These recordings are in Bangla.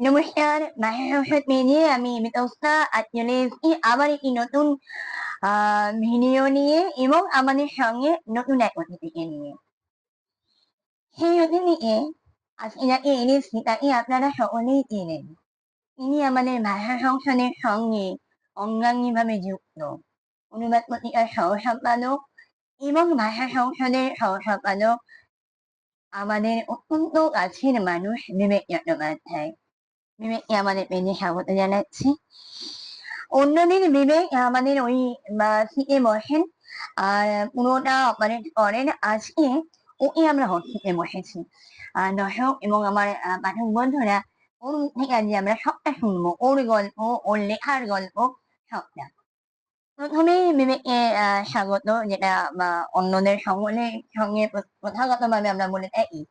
নমস্কার, মাহের মিলিয়ে আমি মিতোস্তা আজ চলে এসেছি আবার একটি নতুন ভিডিও নিয়ে এবং আমাদের সঙ্গে নতুন এক অতিথিকে নিয়ে। সেই অতিথিকে আজকে যাকে এনেছি তাকে আপনারা সকলেই চেনেন। তিনি আমাদের ভাষা সংসদের সঙ্গে অঙ্গাঙ্গিভাবে যুক্ত অনুবাদ পত্রিকার সহ-সম্পাদক এবং ভাষা সংসদের সহ-সম্পাদক আমাদের অত্যন্ত কাছের মানুষ বিবেক চট্টোপাধ্যায়। বিবেককে আমাদের পেজে স্বাগত জানাচ্ছি। অন্যদিন বিবেক আমাদের ওই সিটে বসেন আর পুরোটা অপারেট করেন। আজকে ওকে আমরা হট সিটে বসেছি। দর্শক এবং আমার পাঠক বন্ধুরা ওর মুখ থেকে আজকে আমরা সবটা শুনবো। ওর গল্প, ওর লেখার গল্প সবটা। প্রথমেই বিবেককে স্বাগত, যেটা অন্যদের সঙ্গে প্রথাগতভাবে আমরা বলে থাকি।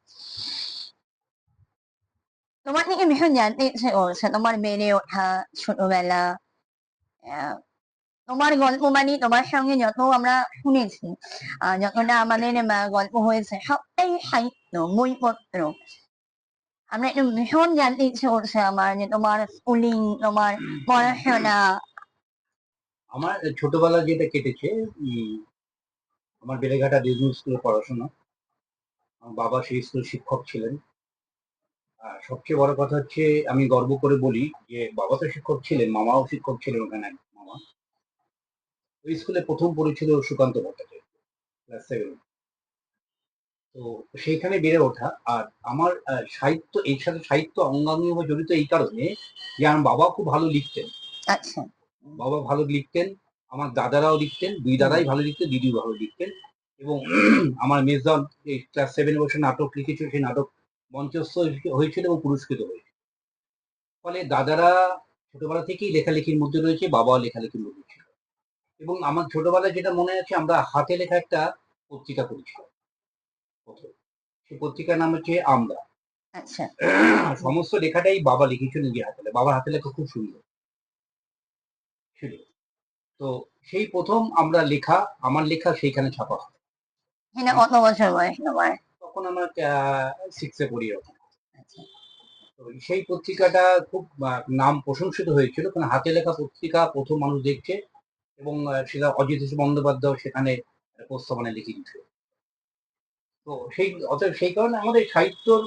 তোমার থেকে ভীষণ জানতে ইচ্ছে করছে তোমার বেড়ে ওঠা ছোটবেলা, আহ, তোমার গল্প মানে তোমার সঙ্গে যত আমরা শুনেছি, যতটা আমাদের গল্প হয়েছে সবটাই সাহিত্য, বইপত্র। আমরা একটু ভীষণ জানতে ইচ্ছে করছে আমার যে তোমার স্কুলিং, তোমার পড়াশোনা। আমার ছোটবেলা যেটা কেটেছে, আমার বেলেঘাটা বিজনেস স্কুলে পড়াশোনা। আমার বাবা সেই স্কুল শিক্ষক ছিলেন। আর সবচেয়ে বড় কথা হচ্ছে, আমি গর্ব করে বলি যে বাবা তো শিক্ষক ছিলেন, মামাও শিক্ষক ছিলেন। ওখানে এক মামা ওই স্কুলে প্রথম পড়েছিল সুকান্ত ভট্টাচার্য, ক্লাস 7। তো সেইখানে বেড়ে ওঠা। আর আমার সাহিত্য, এর সাথে সাহিত্য অঙ্গাঙ্গিভাবে জড়িত এই কারণে যে আমার বাবা খুব ভালো লিখতেন। আচ্ছা। বাবা ভালো লিখতেন, আমার দাদারাও লিখতেন, দুই দাদাই ভালো লিখতেন, দিদিও ভালো লিখতেন। এবং আমার মেজদান এই ক্লাস 7 বছর নাটক লিখেছিল, সেই নাটক মঞ্চস্থ হয়েছিল এবং পুরস্কৃত হয়েছিল। ফলে দাদারা ছোটবেলা থেকেই লেখালেখির মধ্যে রয়েছে, বাবাও লেখালেখির মধ্যে ছিল। এবং আমার ছোটবেলায় যেটা মনে আছে, আমরা হাতে লেখা একটা পত্রিকা করেছিলাম প্রথম। সেই পত্রিকার নাম হচ্ছে আমরা। আচ্ছা। সমস্ত লেখাটাই বাবা লিখেছিল নিজের হাতে। বাবার হাতে লেখা খুব সুন্দর ছিল। তো সেই প্রথম আমরা লেখা, আমার লেখা সেইখানে ছাপা হয়। সেটা কত বছর বয়স তোমার? তখন আমরা 6-এ পড়ি ওখানে। তো সেই পত্রিকাটা খুব নাম প্রশংসিত হয়েছিল, কারণ হাতে লেখা পত্রিকা প্রথম মানুষ দেখছে। এবং সেটা অজিত বন্দ্যোপাধ্যায় সেখানে প্রস্তাবনা লিখে দিচ্ছে। তো অতএব সেই কারণে আমাদের সাহিত্যর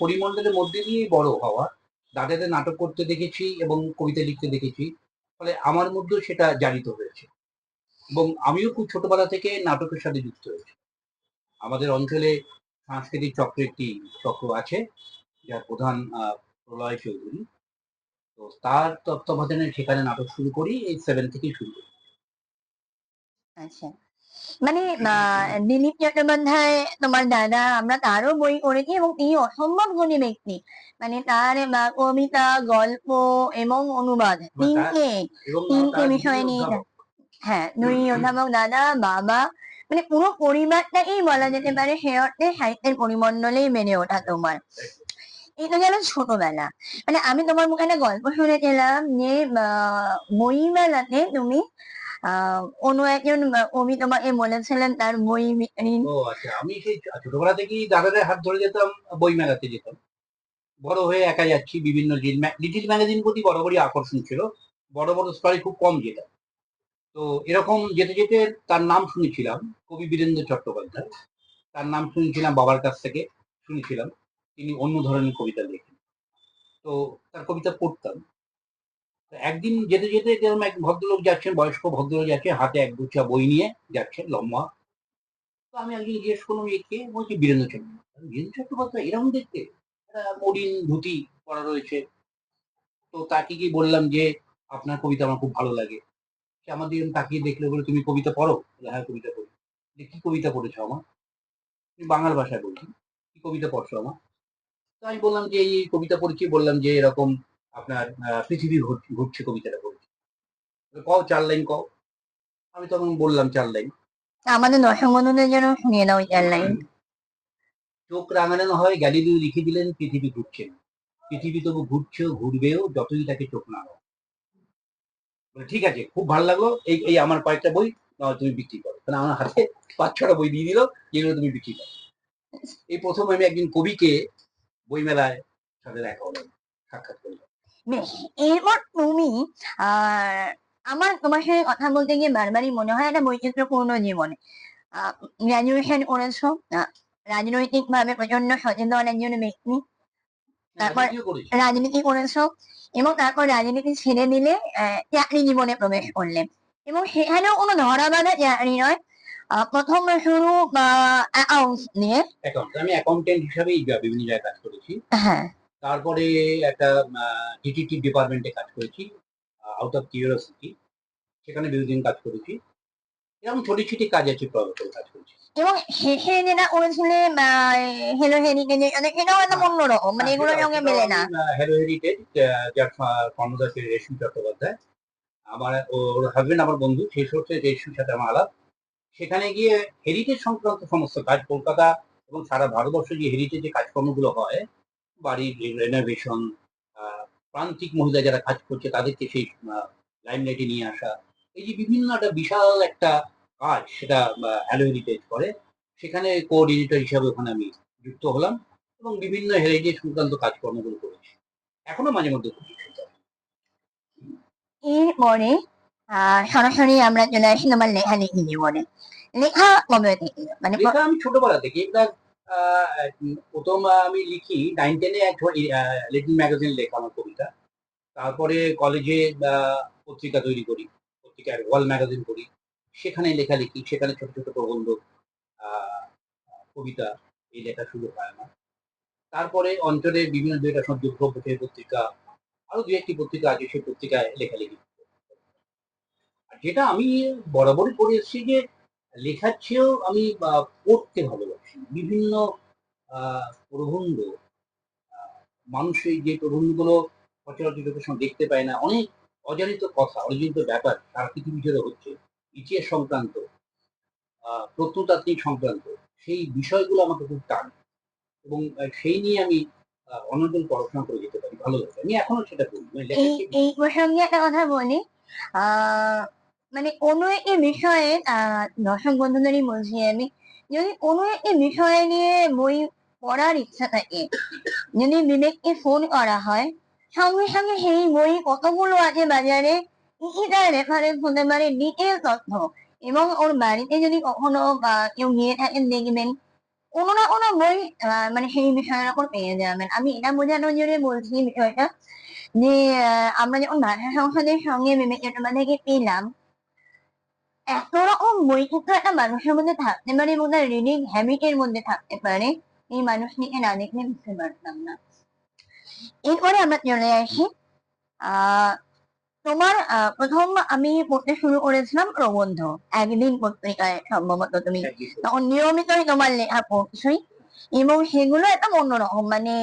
পরিমণ্ডলের মধ্যে দিয়েই বড় হওয়া। দাদাদের নাটক করতে দেখেছি এবং কবিতা লিখতে দেখেছি। ফলে আমার মধ্যেও সেটা জারিত হয়েছে। এবং আমিও খুব ছোটবেলা থেকে নাটকের সাথে যুক্ত হয়েছি। আমাদের অঞ্চলে সাংস্কৃতিক চক্র, একটি চক্র আছে, যার প্রধান প্রলয় চৌধুরী। তো তার তত্ত্বাবধানে সেখানে নাটক শুরু করি, এই 7 থেকেই শুরু করি। আচ্ছা, মানে দিলীপ চট্টোপাধ্যায় তোমার দাদা, আমরা তারও বই পড়েছি এবং তিনি অসম্ভব গুণী ব্যক্তি। মানে তার কবিতা, গল্প এবং অনুবাদ তিনটে তিনটে বিষয় নিয়ে হ্যাঁ, দুই অধ্যাপক দাদা, বাবা, মানে পুরো পরিবারটাকেই বলা যেতে পারে সে অর্থে সাহিত্যের পরিমণ্ডলেই বেড়ে ওঠা তোমার। এটা গেল ছোটবেলা। মানে আমি তোমার মুখে একটা গল্প শুনেছিলাম যে বইমেলাতে তুমি কোনো একজন কবি তোমাকে বলেছিলেন তার বই ও আচ্ছা, আমি সেই ছোটবেলা থেকেই দাদাদের হাত ধরে যেতাম, বই মেলাতে যেতাম। বড় হয়ে একা যাচ্ছি, বিভিন্ন লিটিল ম্যাগাজিন প্রতি বরাবরই আকর্ষণ ছিল। বড় বড় স্টলে খুব কম যেতাম। তো এরকম যেতে যেতে তার নাম শুনেছিলাম, কবি বীরেন্দ্র চট্টোপাধ্যায়। তার নাম শুনেছিলাম বাবার কাছ থেকে, শুনেছিলাম তিনি অন্য ধরনের কবিতা লেখেন। তো তার কবিতা পড়তাম। একদিন যেতে যেতে যেরকম এক ভদ্রলোক যাচ্ছেন, বয়স্ক ভদ্রলোক যাচ্ছে, হাতে এক গুচ্ছা বই নিয়ে যাচ্ছেন, লম্বা। তো আমি একদিন জিজ্ঞেস করলাম, একে? বলছি বীরেন্দ্র চট্টোপাধ্যায়। বীরেন্দ্র চট্টোপাধ্যায় এরকম দেখতে, মলিন ধুতি পরা রয়েছে। তো তাকে কি বললাম যে আপনার কবিতা আমার খুব ভালো লাগে। সে আমার দিকে তাকিয়ে দেখলে বলে, তুমি কবিতা পড়ো? হ্যাঁ, কবিতা পড়ি। কি কবিতা পড়েছো আমার? তুমি বাংলা ভাষায় বলছি, কি কবিতা পড়ছো আমার? তো আমি বললাম যে এই কবিতা পড়েছি, বললাম যে এরকম আপনার পৃথিবী ঘুরছে কবিতাটা পড়েছি। কও 4 লাইন কও। আমি তখন বললাম 4 লাইন। আমাদের দর্শক বন্ধুদের জন্য শুনিয়ে দাও 4 লাইন। চোখ রাঙানো হয়, গ্যালিলিও লিখে দিলেন পৃথিবী ঘুরছে না। পৃথিবী তবু ঘুরছে, ঘুরবেও যতই তাকে চোখ না হয়। ঠিক আছে, খুব ভালো লাগলো। এই এই আমার কয়েকটা বই তুমি বিক্রি করো। কারণ আমার হাতে 5-6টা বই দিয়ে দিল, যেগুলো তুমি বিক্রি করো। এই প্রথম আমি একদিন কবিকে বইমেলায় সাথে দেখা হলো, সাক্ষাৎ করলাম। বেশ, এরপর তুমি আহ আমার তোমার সাথে কথা বলতে গিয়ে বারবারই মনে হয় একটা বৈচিত্র্যপূর্ণ জীবনে। আ গ্র্যাজুয়েশন করেছো, রাজনৈতিকভাবে প্রচন্ড সচেতন একজন ব্যক্তি। তারপর রাজনীতিও করেছি। রাজনীতি করেছো এবং তারপর রাজনীতি ছেড়ে দিলে চাকরি জীবনে প্রবেশ করলে। এবং সেখানেও কোনো ধরাবাঁধা চাকরি নয়। ১ম শুরু অ্যাকাউন্টস নিয়ে। আমি অ্যাকাউন্টেন্ট হিসাবেই বিভিন্ন জায়গায় কাজ করেছি। হ্যাঁ। তারপরে একটা ডিটেকটিভ ডিপার্টমেন্টে কাজ করেছি আউট অফ কিউরিওসিটি। সেখানে কিছুদিন কাজ করেছি। এরকম ছোট-ছিটি কাজ আছে করে কাজ করেছি। এবং শেষে যেটা করেছিলে হেলো হেরিটেজে এটাও একটা হ্যাঁ, অন্যরকম। মানে এগুলোর সঙ্গে সেটাও মেলে আমি না। হ্যালো হেরিটেজ যার কর্ণধার ছিলেন রেশমি চট্টোপাধ্যায়। আমার ওর হাসব্যান্ড আমার বন্ধু। শেষ হচ্ছে রেশমির সাথে আমার আলাপ। সেখানে গিয়ে হেরিটেজ সংক্রান্ত সমস্ত কাজ কলকাতা এবং সারা ভারতবর্ষে যে হেরিটেজে কাজকর্মগুলো হয়, বাড়ির রেনোভেশন, আ প্রান্তিক মহিলা যারা কাজ করছে তাদেরকে সেই লাইমলাইটে নিয়ে আসা। এই যে বিভিন্ন একটা বিশাল একটা কাজ সেটা হ্যালো হেরিটেজ করে। সেখানে কোঅর্ডিনেটর হিসাবে ওখানে আমি যুক্ত হলাম এবং বিভিন্ন হেরিটেজ সংক্রান্ত কাজকর্মগুলো করেছি। এখনো মাঝে মধ্যে করি সেটা। এরপরে সরাসরি আমরা চলে আসি তোমার লেখালেখি জীবনে। লেখা কবে থেকে? মানে লেখা আমি ছোটবেলা থেকে এবার আ ১ম আমি লিখি 9-10 এ লিটল ম্যাগাজিন লেখা আমার কবিতা। তারপরে কলেজে আ পত্রিকা তৈরি করি। পত্রিকার ওয়াল ম্যাগাজিন করি। সেখানে লেখালেখি, সেখানে ছোট, ছোট প্রবন্ধ, আ কবিতা এই লেখা শুরু হয় আমার। তারপরে অঞ্চলে বিভিন্ন ২ একটা দুর্গাপ্রসারী পত্রিকা, আরো ২-১ টি পত্রিকা আছে সেই পত্রিকায় লেখালেখি। আর যেটা আমি বরাবরই করে এসেছি যে লেখার চেয়েও আমি পড়তে ভালোবাসি। বিভিন্ন আ প্রবন্ধ, আ মানুষ এই যে প্রবন্ধগুলো সচরাচর চোখের সামনে দেখতে পায় না। অনেক অজানিত কথা, অজানিত ব্যাপার সারা পৃথিবী জুড়ে হচ্ছে। ইতিহাস সংক্রান্ত, প্রত্নতাত্ত্বিক সংক্রান্ত সেই বিষয়গুলো আমাকে খুব টানে এবং সেই নিয়ে আমি অনর্গল পড়াশোনা করে যেতে পারি। ভালো লাগে। আমি এখনো সেটা করি। মানে লেখার এই চেয়ে এই বেশি। প্রসঙ্গে একটা কথা বলি। আ মানে কোনো একটি বিষয়ে দর্শক বন্ধুদেরই বলছি আমি, যদি কোনো একটি বিষয় নিয়ে বই পড়ার ইচ্ছা থাকে, যদি বিবেককে ফোন করা হয়, সঙ্গে, সঙ্গে সেই বই কতগুলো আছে বাজারে, কি, কি তার রেফারেন্স হতে পারে, ডিটেইল তথ্য এবং ওর বাড়িতে যদি কখনো কেউ গিয়ে থাকেন দেখবেন, কোনো না কোনো বই মানে সেই বিষয়ের উপর পেয়ে যাবেন। আমি এটা বোঝানোর জন্য বলছি বিষয়টা যে আমরা যখন ভাষা সংসদের সঙ্গে বিবেক চট্টোপাধ্যায়কে পেলাম, এত রকম বৈচিত্র্য একটা মানুষের মধ্যে থাকতে পারে এবং তার রিডিং হ্যাবিট এর মধ্যে থাকতে পারে, এই মানুষটিকে না দেখলে বুঝতে পারতাম না। এরপরে আমরা চলে আসি আ তোমার ১ম আমি পড়তে শুরু করেছিলাম প্রবন্ধ। 'একদিন' পত্রিকায় সম্ভবত তুমি তখন নিয়মিতই তোমার লেখা পড়ছই এবং সেগুলো একদম অন্যরকম। মানে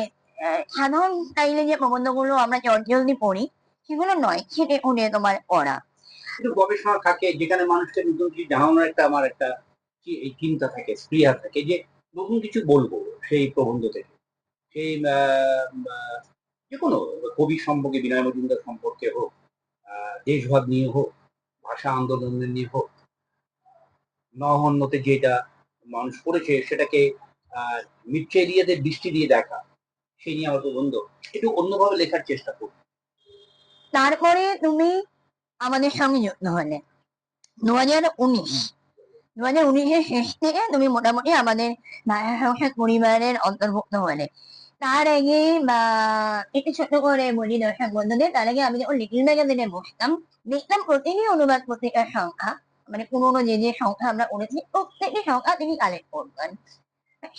সাধারণ স্টাইলে যে প্রবন্ধগুলো আমরা চটজলদি পড়ি, সেগুলো নয়। খেটে খুঁটে তোমার পড়া। একটু গবেষণা থাকে যেখানে মানুষকে নতুন কিছু জানানোর আমার একটা এই চিন্তা থাকে, স্পৃহা থাকে যে নতুন কিছু বলবো সেই প্রবন্ধ থেকে। সেই আ যেকোনো কবি সম্পর্কে বিনয় মজুমদার সম্পর্কে হোক, আ দেশভাব নিয়ে হোক, ভাষা আন্দোলন নিয়ে হোক, নবান্নতে যেটা মানুষ করেছে সেটাকে আ মির্চা এলিয়াদের দৃষ্টি দিয়ে দেখা, সেই নিয়ে আমার প্রবন্ধ। একটু অন্যভাবে লেখার চেষ্টা করি। তারপরে তুমি আমাদের সঙ্গে যুক্ত হলে। ২০১৯ ২০১৯ এর শেষ থেকে তুমি মোটামুটি আমাদের ভাষা সংসদ পরিবারের অন্তর্ভুক্ত হলে। তার আগে একটু ছোট করে বলি দর্শক বন্ধুদের, তার আগে আমি যখন লিটল ম্যাগাজিনে বসতাম, দেখতাম প্রতিটি অনুবাদ পত্রিকার সংখ্যা, মানে পুরোনো যে সংখ্যা আমরা করেছি, প্রত্যেকটি সংখ্যা তিনি কালেক্ট করতেন।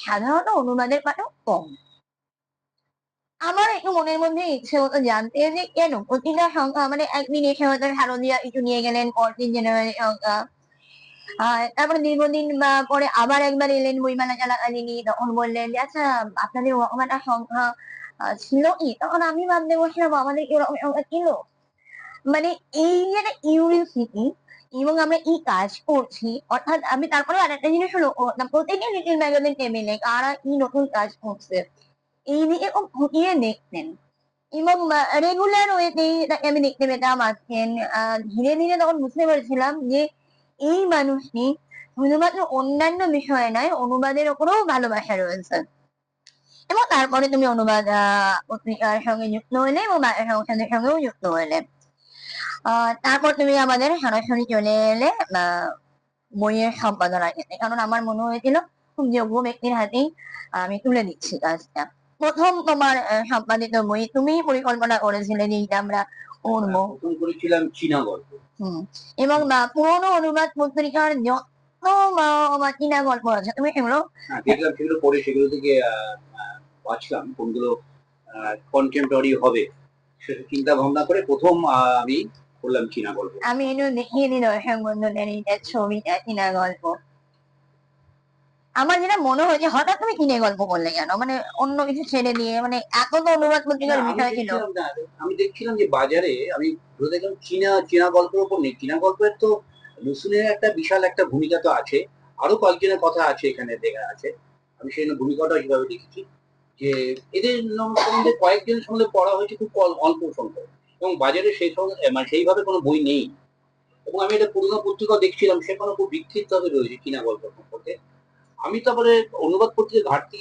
সাধারণত অনুবাদের পাঠক কম। আমার একটু মনের মধ্যে ইচ্ছে হতো জানতে যে কেন প্রতিটা সংখ্যা মানে একদিন এসে হয়তো শারদীয়া কিছু নিয়ে গেলেন, পরদিন জেনারেল সংখ্যা, তারপরে দীর্ঘদিন পরে আবার একবার এলেন বইমেলা চলাকালীনই, তখন বললেন যে, "আচ্ছা আপনাদের ওরকম একটা সংখ্যা ছিল কি?" তখন আমি ভাবতে বসলাম আমাদের কি ওরকম সংখ্যা ছিল? মানে এই যে একটা কিউরিওসিটি এবং আমরা কি কাজ করছি, অর্থাৎ আমি তারপরেও আরেকটা জিনিসও লক্ষ্য করতাম প্রত্যেকটা লিটল ম্যাগাজিন টেবিলে কারা কি নতুন কাজ করছে, এই দিকে খুব খতিয়ে দেখতেন এবং রেগুলার ওয়েতেই তাকে আমি দেখতে পেতাম আসছেন। ধীরে, ধীরে তখন বুঝতে পেরেছিলাম যে এই মানুষটি শুধুমাত্র অন্যান্য বিষয়ে নয়, অনুবাদের উপরেও ভালোবাসা রয়েছে। এবং তারপরে তুমি অনুবাদ পত্রিকার সঙ্গে যুক্ত হলে এবং বাংলা সংস্থানের সঙ্গেও যুক্ত হলে। তারপর তুমি আমাদের সরাসরি চলে এলে বইয়ের সম্পাদনার ক্ষেত্রে, কারণ আমার মনে হয়েছিল খুব যোগ্য ব্যক্তির হাতেই আমি তুলে দিচ্ছি কাজটা। প্রথম তোমার সম্পাদিত বই তুমি পরিকল্পনা করেছিলে যে এটা আমরা করবো। প্রথম করেছিলাম চীনা গল্প। এবং পুরোনো অনুবাদ পত্রিকার যত চীনা গল্প আছে তুমি সেগুলো দেখলাম, সেগুলো পড়ে সেগুলো থেকে বাঁচলাম কোনগুলো কন্টেম্পোরারি হবে সেটা চিন্তা ভাবনা করে প্রথম আমি করলাম চীনা গল্প। আমি এগুলো দেখিয়ে দিই দর্শক বন্ধুদের, এইটা ছবিটা চীনা গল্প। আমার যেটা মনে হয়েছে হঠাৎ তুমি চীনা গল্প করলে কেন, মানে অন্য কিছু ছেড়ে দিয়ে, মানে এত তো অনুবাদ পত্রিকার বিষয় ছিল। আমি দেখছিলাম যে বাজারে আমি ধরে দেখলাম চীনা গল্পের উপর নেই। চীনা গল্পের তো নসরুলের একটা বিশাল একটা ভূমিকা তো আছে, আরো কয়েকজনের কথা আছে এখানে দেখা আছে। আমি সেই ভূমিকাটা কিভাবে দেখেছি যে এদের সম্বন্ধে কয়েকজনের সঙ্গে পড়া হয়েছে খুব অল্প সংখ্যক, এবং বাজারে সেই সঙ্গে মানে সেইভাবে কোনো বই নেই। এবং আমি এটা পুরোনো পত্রিকা দেখছিলাম, সেখানে খুব বিক্ষিপ্ত ভাবে রয়েছে চীনা গল্প সম্পর্কে। আমি তারপরে অনুবাদ পত্রিকা ঘাটতি